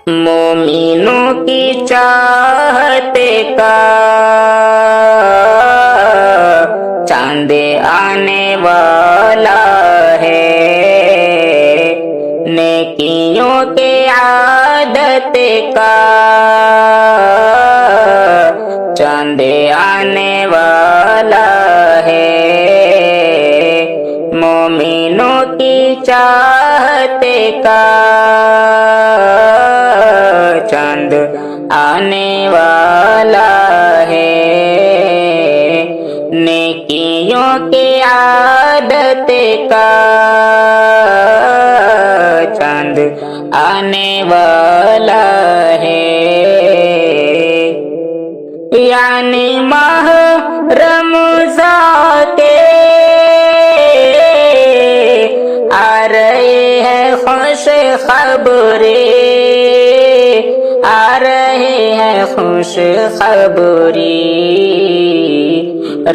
مومنوں کی چاہت کا چاند آنے والا ہے، نیکیوں کے عادت کا چاند آنے والا ہے، مومنوں کی چاہت کا چاند آنے والا ہے، نیکیوں کے عادت کا چاند آنے والا ہے، یعنی ماہ رمضان کے آ رہے ہیں خوش خبریں، آ رہے ہیں خوش خبری،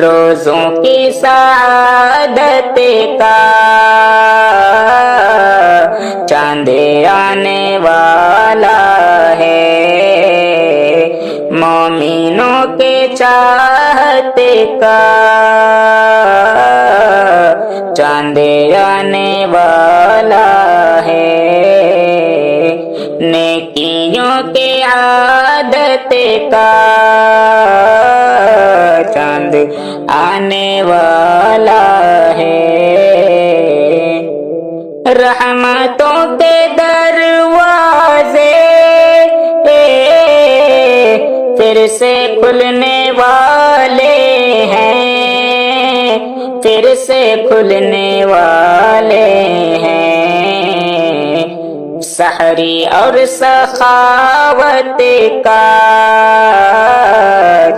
روزوں کی سعادت کا چاند آنے والا ہے، مومنوں کے چاہت کا چاند آنے والا ہے، نیکیوں کے عادت کا چاند آنے والا ہے، رحمتوں کے دروازے پھر سے کھلنے والے ہیں، پھر سے کھلنے والے ہیں، سحری اور سخاوت کا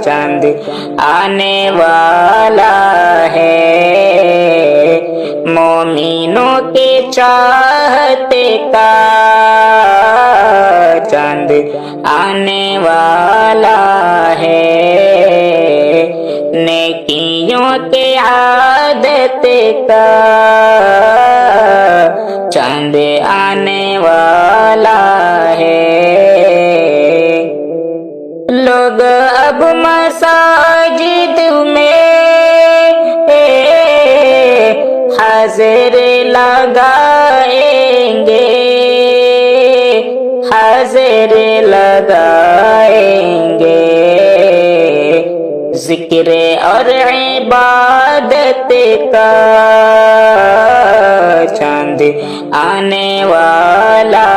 چاند آنے والا ہے، مومنوں کے چاہت کا چاند آنے والا ہے، نیکیوں کے عادت کا چاند آنے والا ہے، لوگ اب مساجد میں حاضر لگائیں گے، حاضر لگائیں گے، ذکر اور عبادت کا چاند آنے والا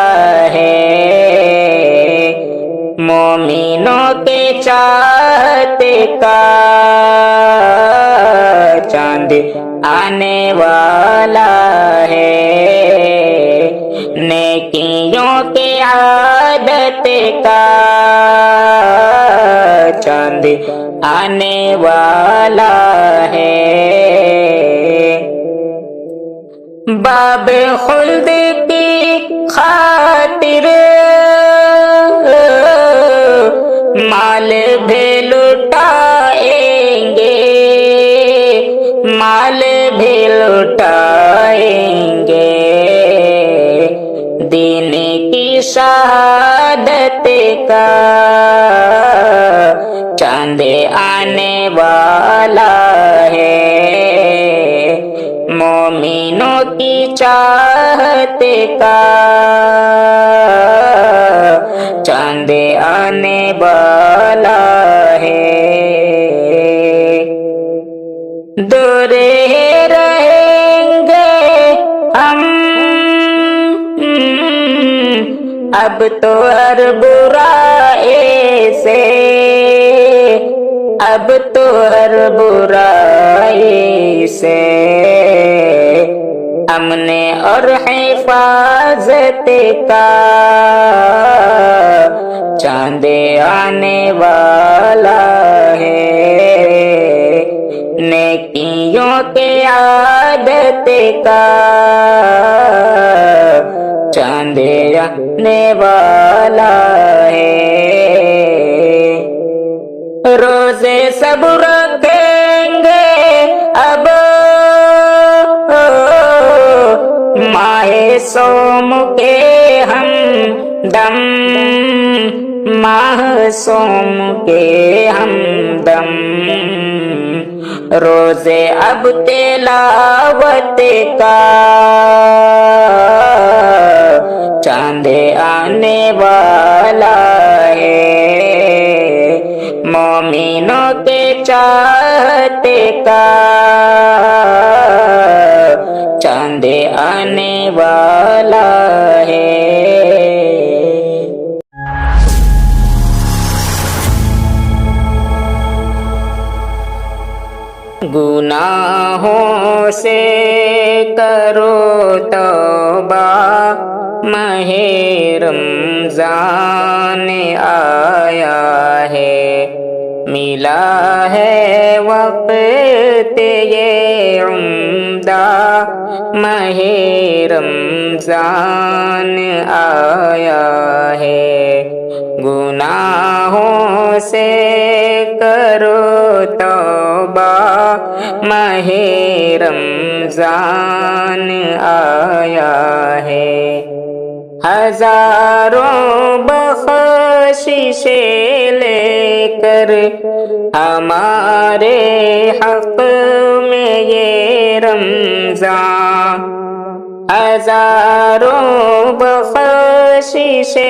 ہے، مومنوں کے چاہت کا چاند آنے والا ہے، نیکیوں کے عادت کا چاند آنے والا ہے، باب خلد کی خاطر مال بھی لٹائیں گے، مال بھی لٹائیں گے، دین کی شہادت کا چاند آنے والا ہے، مومنوں کی چاہت کا چاند آنے والا ہے، دور رہیں گے ہم اب تو ہر برائی سے، اب تو ہر برائی سے، امن اور حفاظت کا چاند آنے والا ہے، نیکیوں کے عادت کا چاند آنے والا ہے، روزے سب رکھیں گے اب ماہ سوم کے ہم دم معصوم کے ہمدم روزے اب تلاوت کا چاند آنے والا ہے مومنوں کے چاہتے کا چاند آنے والا ہے گناہوں سے کرو توبہ ماہ رمضان آیا ہے ملا ہے وقت یہ عمدہ ماہ رمضان آیا ہے گناہوں سے کرو توبہ ماہ رمضان آیا ہے ہزاروں بخششیں لے کر ہمارے حق میں یہ رمضان ہزاروں بخششیں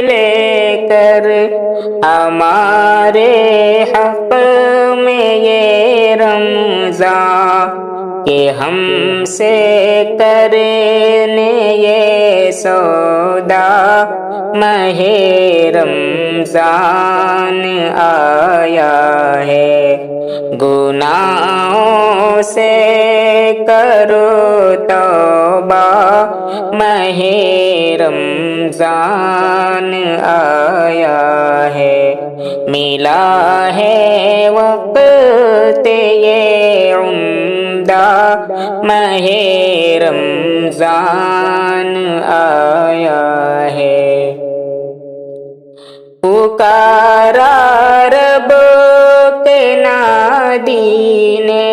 لے کر ہمارے حق میں یہ رمضان کہ ہم سے کرنے یہ سودا ماہ رمضان آیا ہے گناہوں سے کرو توبہ ماہ رمضان آیا ہے ملا ہے وقت یہ عمدہ ماہ رمضان آیا ہے پکارا رب کے نادی نے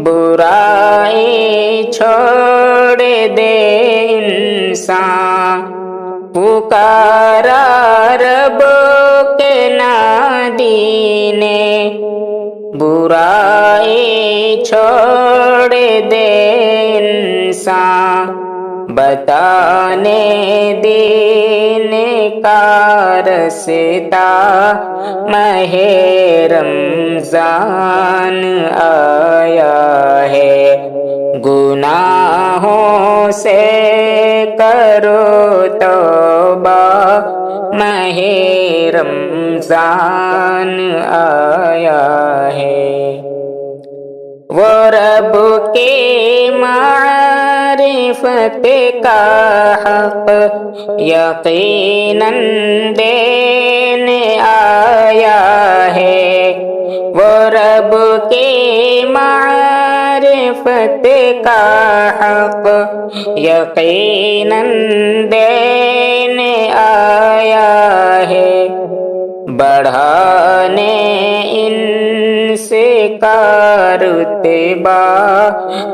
برائی چھوڑ دے انسان پکارا رب کے نادی نے برائی چھوڑ دے انسان بتانے دین کا رستہ ماہ رمضان آیا ہے گناہوں سے کرو توبہ ماہ رمضان آیا ہے وہ رب کے معرفت کا حق یقیناً دینے آیا ہے وہ رب کے معرفت کا حق یقیناً دینے آیا ہے بڑھانے ان سے کا رتبہ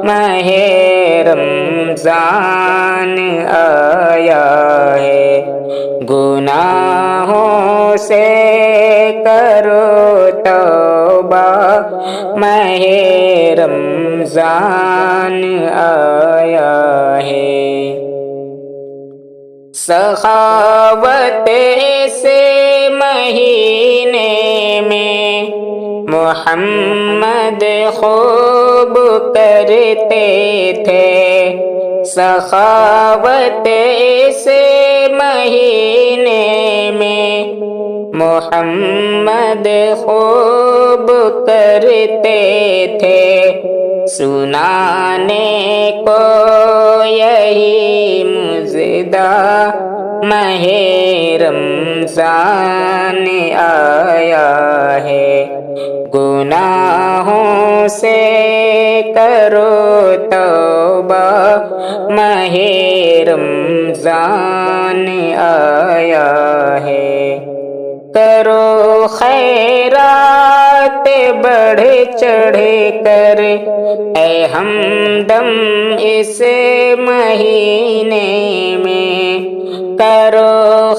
ماہ رمضان آیا ہے گناہوں سے کرو توبہ ماہ رمضان آیا ہے سخاوت سے مہینے میں محمد خوب کرتے تھے سخاوت سے مہینے میں محمد خوب کرتے تھے سنانے کو یہی مژدہ ماہ رمضان آیا ہے گناہوں سے کرو توبہ ماہ رمضان آیا ہے کرو خیرات بڑھ چڑھ کر اے ہمدم اس مہینے میں کرو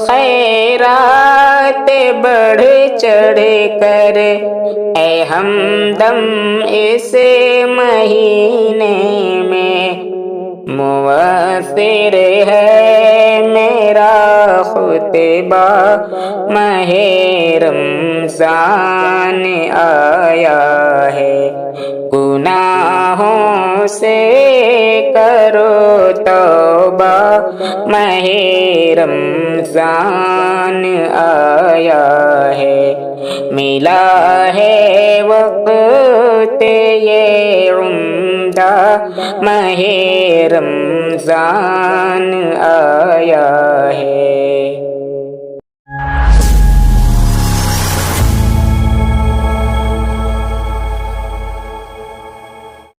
بڑھے چڑھے کر اے ہمدم اس مہینے میں مؤثر ہے میرا خطبہ ماہ رمضان آیا ہے گناہوں سے کرو توبہ ماہ رمضان آیا ہے ملا ہے وقت یہ عمدہ ماہ رمضان آیا ہے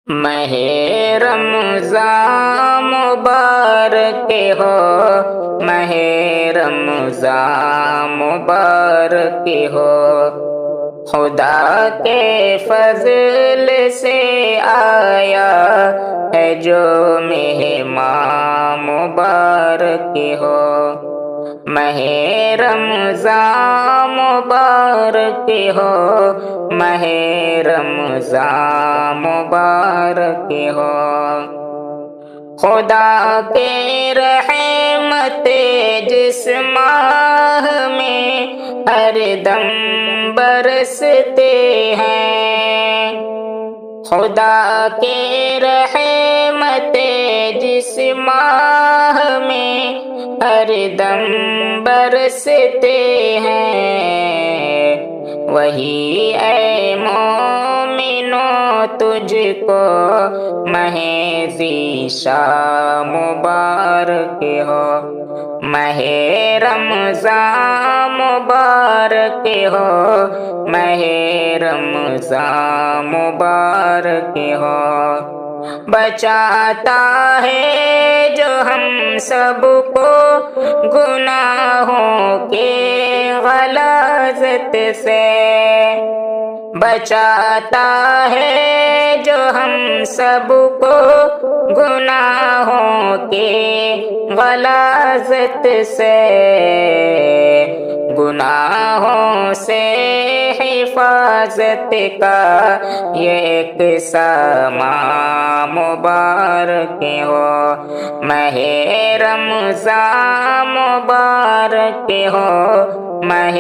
ماہ رمضان مبارک ہو ماہ رمضان مبارک ہو خدا کے فضل سے آیا ہے جو مہمان مبارک ہو ماہ رمضان مبارک ہو ماہ رمضان مبارک ہو خدا کے رحمت جس ماہ میں ہر دم برستے ہیں خدا کے رحمت جس ماہ میں ہر دم برستے ہیں وہی اے مومنو تجھ کو ماہ ذیشان مبارک ہو ماہ رمضان مبارک ہو ماہ رمضان مبارک ہو بچاتا ہے جو ہم سب کو گناہوں کے غلاظت سے بچاتا ہے جو ہم سب کو گناہوں کے غلاظت سے گناہوں سے حفاظت کا یہ ایک سامان مبارک ہو ماہ رمضان مبارک ہو ماہ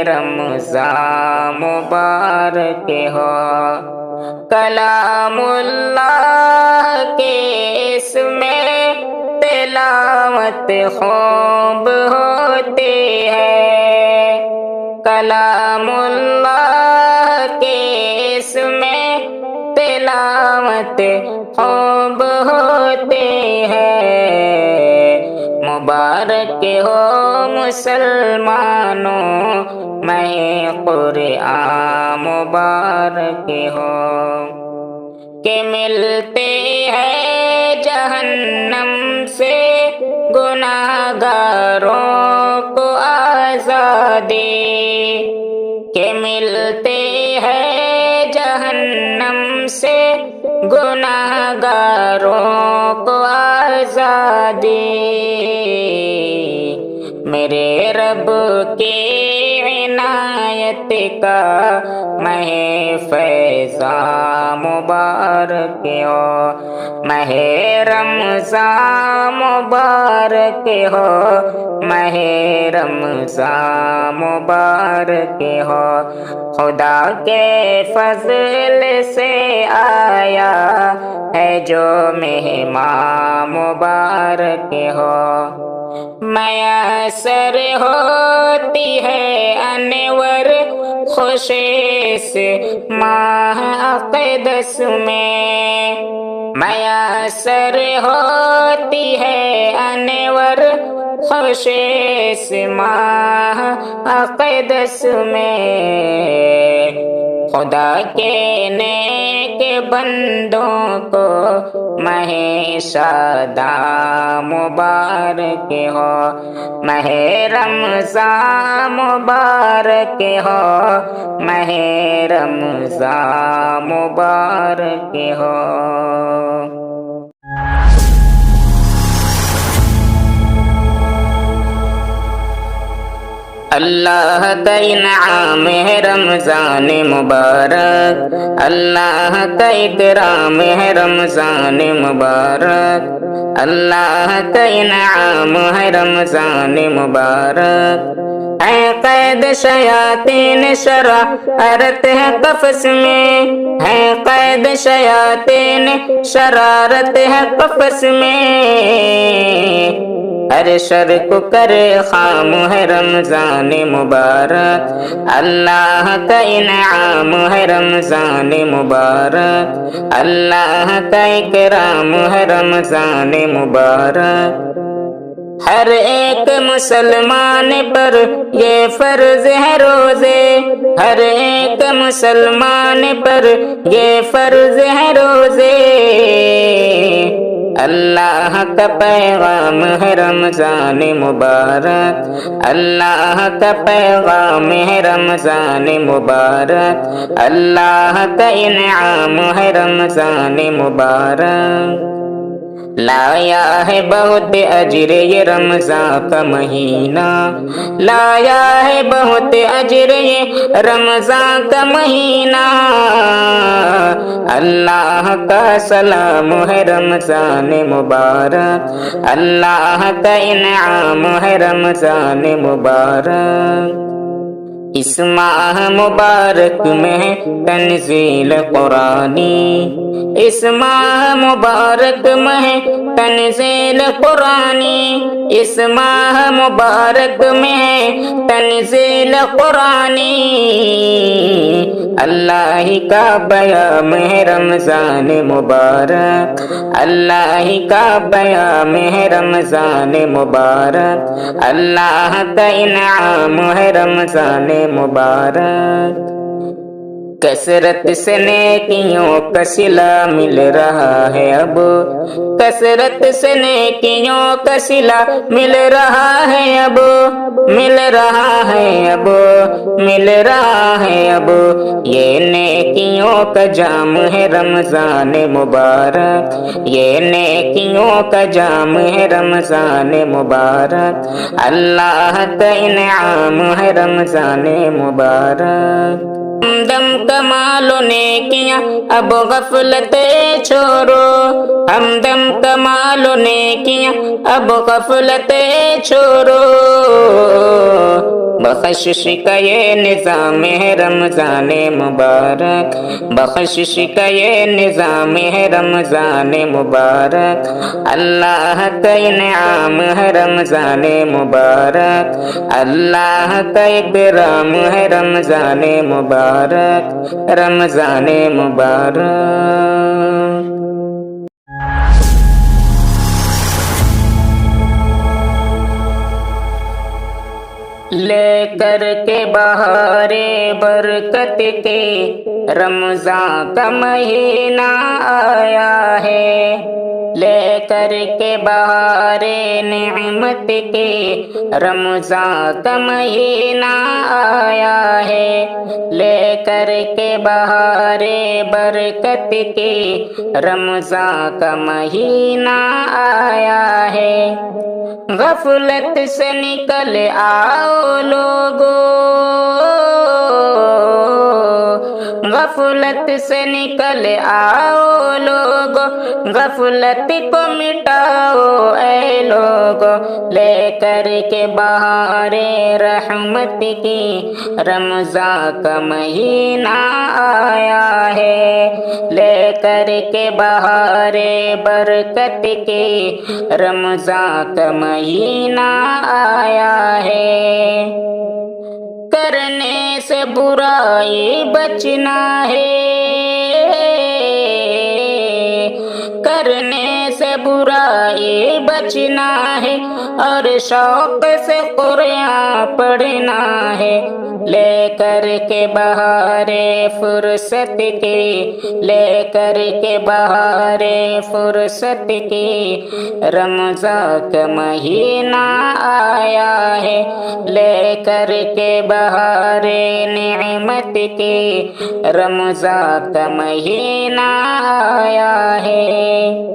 رمضان مبارک ہو کلام اللہ کے اس میں تلاوت خوب ہوتی ہے کلام اللہ کے اس میں تلاوت خوب ہوتی ہے مبارک ہو مسلمانوں ماہ قرآن مبارک ہو کہ ملتے ہیں جہنم سے گناہگاروں کو آزادی کہ ملتے ہیں جہنم سے گناہگاروں کو آزادی میرے رب کی عنایت کا ماہ فیضان مبارک ہو ماہ رمضان مبارک ہو ماہ رمضان مبارک ہو خدا کے فضل سے آیا ہے جو مہمان مبارک ہو میسر ہوتی ہے انور خوشیس ماہ اقدس میں میسر ہوتی ہے انور خوشیس ماہ اقدس میں خدا کے نیک بندوں کو ماہ شاداں مبارک ہو ماہ رمضان مبارک ہو ماہ رمضان مبارک ہو اللہ کا انعام ہے رمضان مبارک، اللہ کا اکرام ہے رمضان مبارک، اللہ کا انعام ہے رمضان مبارک۔ اے قید شیاطین شرارت ہے قفس میں، ہے قید شیاطین شرارت ہے قفس میں، ہر شر کو کرے خام ہے رمضان مبارک، اللہ کا انعام ہے رمضان مبارک، اللہ کا اکرام ہے رمضان مبارک۔ ہر ایک مسلمان پر یہ فرض ہے روزے، ہر ایک مسلمان پر یہ فرض ہے روزے، اللہ کا پیغام ہے رمضان مبارک، اللہ کا پیغام ہے رمضان مبارک، اللہ کا انعام ہے رمضان مبارک۔ لایا ہے بہت اجر یہ رمضان کا مہینہ، لایا ہے بہت اجر یہ رمضان کا مہینہ، اللہ کا سلام ہے رمضان مبارک، اللہ کا انعام ہے رمضان مبارک۔ اس ماہ مبارک میں تنزیل قرآنی، اس ماہ مبارک میں تنزیل قرآنی، اس ماہ مبارک میں تنزیل قرآنی، اللہ ہی کا بیان ہے رمضان مبارک، اللہ ہی کا بیان ہے رمضان مبارک، اللہ کا انعام ہے رمضان مبارک۔ کثرت سے نیکیوں کا صلہ مل رہا ہے اب، کثرت سے نیکیوں کا صلہ مل رہا ہے اب، مل رہا ہے اب، مل رہا ہے اب، یہ نیکیوں کا جام ہے رمضان مبارک، یہ نیکیوں کا جام ہے رمضان مبارک، اللہ کا انعام ہے رمضان مبارک۔ ہمدم کمالوں نیکیاں اب غفلت چھوڑو، ہمدم کمالوں نیکیاں اب غفلت چھوڑو، بخشش کا یہ نظام ہے رمضان مبارک، بخشش کا یہ نظام ہے رمضان مبارک، اللہ کا انعام ہے رمضان مبارک، اللہ کا اکرام ہے رمضان مبارک، رمضان مبارک۔ لے کر کے بہار برکت کے رمضان کا مہینہ آیا ہے، لے کر کے بہار نعمت کے رمضان کا مہینہ آیا ہے، لے کر کے بہار برکت کے رمضان کا مہینہ آیا ہے۔ غفلت سے نکل آؤ لوگو، غفلت سے نکل آؤ لوگو، غفلت کو مٹاؤ اے لوگو، لے کر کے بہار رحمت کی رمضان کا مہینہ آیا ہے، لے کر کے بہار برکت کے رمضان کا مہینہ آیا ہے۔ کرنے سے برائی بچنا ہے، کرنے سے برائی بچنا ہے، اور شوق سے قرآن پڑھنا ہے، لے کر کے بہار فرصت کی، لے کر کے بہار فرصت کی رمضان کا مہینہ آیا ہے، لے کر کے بہار نعمت کی رمضان کا مہینہ آیا ہے۔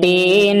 3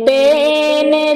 3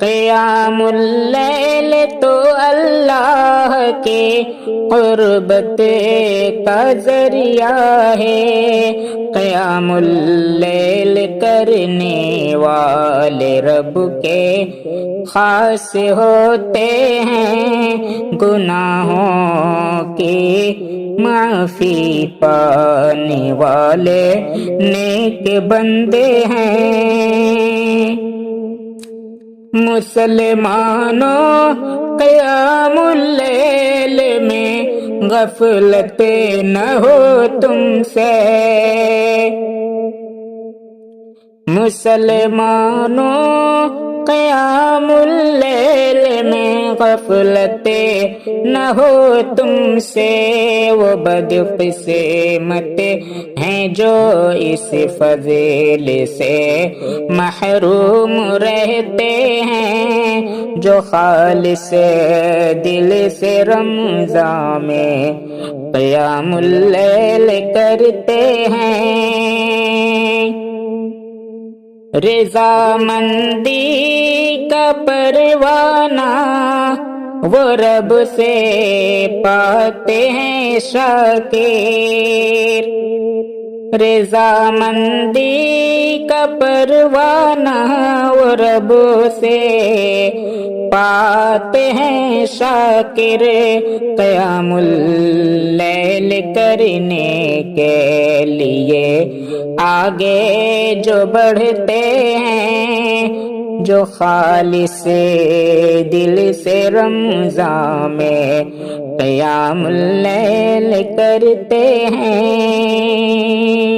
قیام اللیل تو اللہ کے قربت کا ذریعہ ہے، قیام اللیل کرنے والے رب کے خاص ہوتے ہیں، گناہوں کی معافی پانے والے نیک بندے ہیں۔ مسلمانوں قیام اللیل میں غفلت نہ ہو تم سے، مسلمانوں قیام اللیل میں غفلت نہ ہو تم سے، وہ بدقسمت ہیں جو اس فضل سے محروم رہتے ہیں، جو خالص دل سے رمضان میں قیام اللیل کرتے ہیں۔ رضامندی کا پروانہ وہ رب سے پاتے ہیں شاکر، رضامندی کا پروانہ وہ رب سے پاتے ہیں شاکر، قیام اللیل کرنے کے لیے آگے جو بڑھتے ہیں، جو خالص دل سے رمضان میں قیام اللیل کرتے ہیں۔